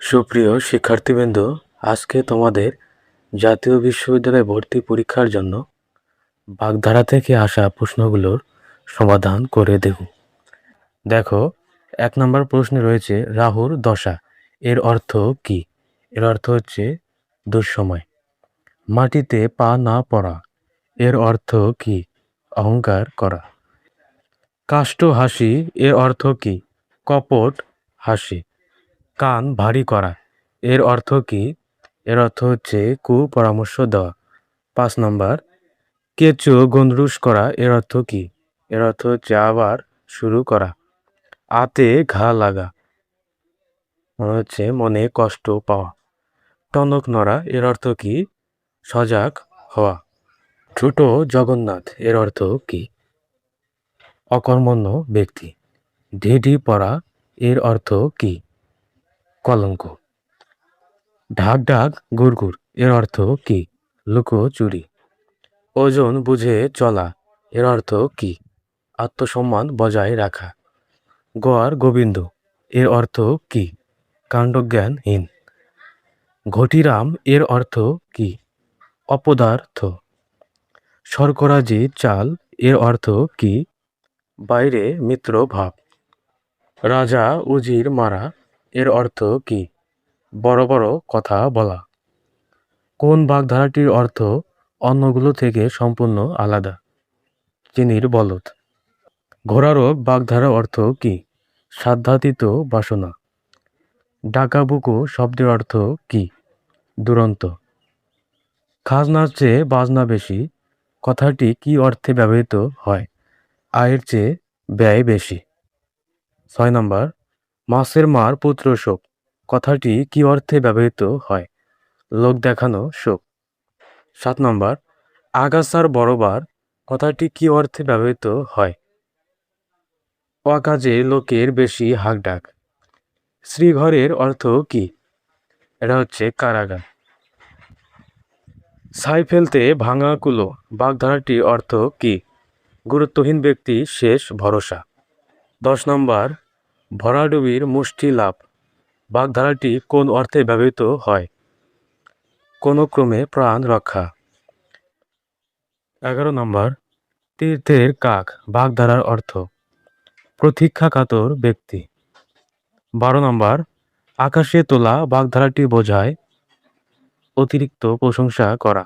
সুপ্রিয় শিক্ষার্থীবৃন্দ, আজকে তোমাদের জাতীয় বিশ্ববিদ্যালয়ে ভর্তি পরীক্ষার জন্য বাগধারা থেকে আসা প্রশ্নগুলোর সমাধান করে দেব। দেখো, 1 নম্বর প্রশ্নে রয়েছে রাহুর দশা। এর অর্থ কি? এর অর্থ হচ্ছে দুঃসময়। মাটিতে পা না পড়া। এর অর্থ কি? অহংকার করা। কাষ্ঠ হাসি। এর অর্থ কি? কপট হাসি। কান ভারী করা। এর অর্থ কি? এর অর্থ হচ্ছে কুপরামর্শ দেওয়া। 5 নম্বর কেঁচো গন্ডরুস করা। এর অর্থ কি? এর অর্থ হচ্ছে আবার শুরু করা। আতে ঘা লাগা, মনে হচ্ছে মনে কষ্ট পাওয়া। টনক নড়া। এর অর্থ কি? সজাগ হওয়া। ছোট জগন্নাথ। এর অর্থ কি? অকর্মণ্য ব্যক্তি। ঢিঢি পড়া। এর অর্থ কি? কলঙ্ক। ঢাক ঢাক গুড়গুড়। এর অর্থ কি? লুকোচুরি। ওজন বুঝে চলা। এর অর্থ কি? আত্মসম্মান বজায় রাখা। গোয়ার গোবিন্দ। এর অর্থ কি? কাণ্ডজ্ঞানহীন। ঘটিরাম। এর অর্থ কি? অপদার্থ। শর্করাজি চাল। এর অর্থ কি? বাইরে মিত্র ভাব। রাজা উজির মারা। এর অর্থ কি? বড় বড় কথা বলা। কোন বাগধারাটির অর্থ অন্যগুলো থেকে সম্পূর্ণ আলাদা? চিনির বলদ। ঘোড়ারোগ বাগধারার অর্থ কি? সাধ্যাতীত বাসনা। ডাকাবুকো শব্দের অর্থ কি? দুরন্ত। খাজনার চেয়ে বাজনা বেশি কথাটি কি অর্থে ব্যবহৃত হয়? আয়ের চেয়ে ব্যয় বেশি। 6 নম্বর মাছের মার পুত্র শোক কথাটি কি অর্থে ব্যবহৃত হয়? লোক দেখানো শোক। 7 নম্বর আগাছার বড়বার কথাটি কি অর্থে ব্যবহৃত হয়? অকাজে লোকের বেশি হাঁকডাক। শ্রীঘরের অর্থ কি? এটা হচ্ছে কারাগার। ছাই ফেলতে ভাঙা কুলো বাগধারাটির অর্থ কি? গুরুত্বহীন ব্যক্তি শেষ ভরসা। 10 নম্বর ভরাডুবির মুষ্টি লাভ বাগধারাটি কোন অর্থে ব্যবহৃত হয়? কোনো ক্রমে প্রাণ রক্ষা। 11 নম্বর তীর্থের কাক বাগধারার অর্থ প্রতীক্ষাকাতর ব্যক্তি। 12 নম্বর আকাশে তোলা বাগধারাটি বোঝায় অতিরিক্ত প্রশংসা করা।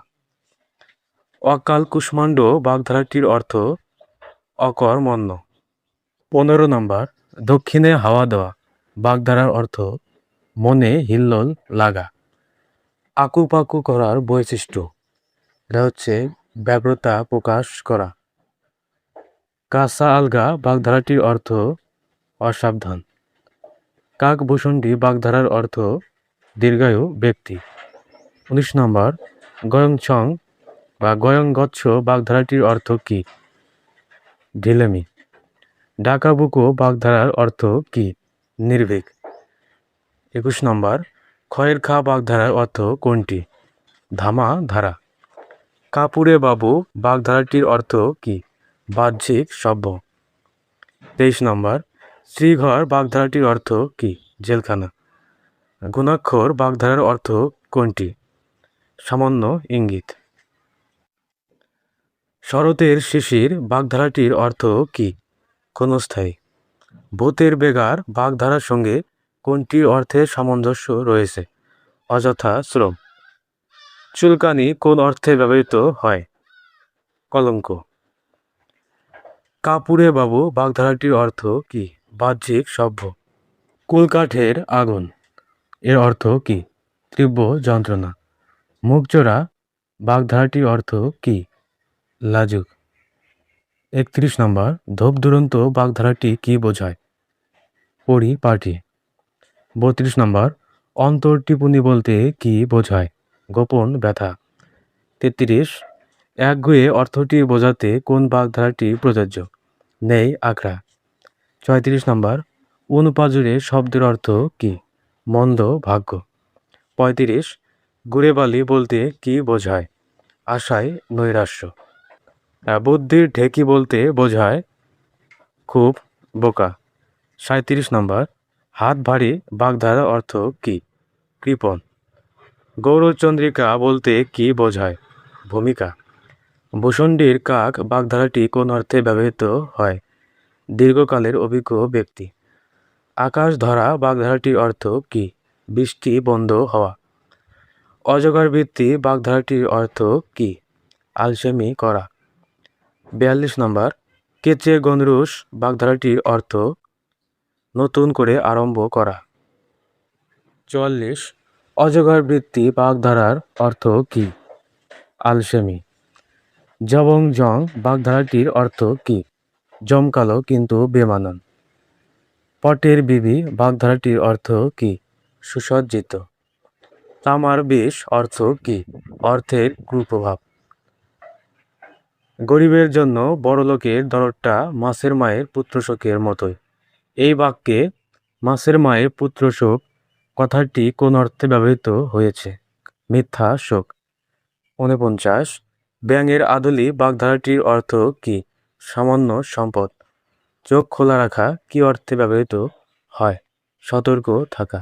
অকাল কুষ্মাণ্ড বাগধারাটির অর্থ অকর্মণ্য। 15 নম্বর দক্ষিণে হাওয়া দেওয়া বাগধারার অর্থ মনে হিল্লোল লাগা। আকুপাকু করার বৈশিষ্ট্য। এটা হচ্ছে ব্যগ্রতা প্রকাশ করা। কাঁচা আলগা বাগধারাটির অর্থ অসাবধান। কাকভূষণ্ডী বাগধারার অর্থ দীর্ঘায়ু ব্যক্তি। 19 নম্বর গয়ংছং বা গয়ংগচ্ছ বাগধারাটির অর্থ কি? ঢিলেমি। ডাকাবুকো বাগধারার অর্থ কি? নির্ভীক। 21 নম্বর খয়ের খা বাগধারার অর্থ কোনটি? ধামা ধারা। কাপুরে বাবু বাগধারাটির অর্থ কি? বাহ্যিক সভ্য। 23 নম্বর শ্রীঘর বাগধারাটির অর্থ কি? জেলখানা। গুণাক্ষর বাগধারার অর্থ কোনটি? সামান্য ইঙ্গিত। শরতের শিশির বাগধারাটির অর্থ কি? ক্ষণস্থায়ী। ভূতের বেগার বাগধারার সঙ্গে কোনটির অর্থে সামঞ্জস্য রয়েছে? অযথা শ্রম। চুলকানি কোন অর্থে ব্যবহৃত হয়? কলঙ্ক। কাপুরে বাবু বাগধারাটির অর্থ কি? বাহ্যিক সভ্য। কুলকাঠের আগুন এর অর্থ কি? তীব্র যন্ত্রণা। মুখচোরা বাগধারাটির অর্থ কি? লাজুক। 31 নম্বর ধূপ দুরন্ত বাগধারাটি কি বোঝায়? পরিপাটি। 32 নম্বর অন্তর্টিপুনি বলতে কি বোঝায়? গোপন ব্যথা। 33 একগুঁয়ে অর্থটি বোঝাতে কোন বাগধারাটি প্রযোজ্য? নেই আখড়া। 34 নম্বর উনপাজুরে শব্দের অর্থ কি? মন্দ ভাগ্য। 35 গুড়েবালি বলতে কি বোঝায়? আশায় নৈরাশ্য। বুদ্ধির ঢেকি বলতে বোঝায় খুব বোকা। 37 নম্বর হাত ভারী বাগধারার অর্থ কি? কৃপণ। গৌরচন্দ্রিকা বলতে কি বোঝায়? ভূমিকা। ভূষণ্ডীর কাক বাগধারাটি কোন অর্থে ব্যবহৃত হয়? দীর্ঘকালের অভিজ্ঞ ব্যক্তি। আকাশ ধরা বাগধারাটির অর্থ কি? বৃষ্টি বন্ধ হওয়া। অজগর বৃত্তি বাগধারাটির অর্থ কি? আলসেমি করা। 42 নম্বর। কেচে গনরুস বাগধারাটির অর্থ নতুন করে আরম্ভ করা। 44। অজগর বৃত্তি বাগধারার অর্থ কি? আলসেমি। জবং জং বাগধারাটির অর্থ কি? জমকালো কিন্তু বেমানান। পটের বিবি বাগধারাটির অর্থ কি? সুসজ্জিত। তামার বিষ অর্থ কি? অর্থের কুপ্রভাব। গরিবের জন্য বড়লোকের দরদটা মাছের মায়ের পুত্রশোকের মতোই। এই বাক্যে মাছের মায়ের পুত্রশোক কথাটি কোন অর্থে ব্যবহৃত হয়েছে? মিথ্যা শোক। 49। ব্যাঙের আদলি বাগধারাটির অর্থ কি? সামান্য সম্পদ। চোখ খোলা রাখা কি অর্থে ব্যবহৃত হয়? সতর্ক থাকা।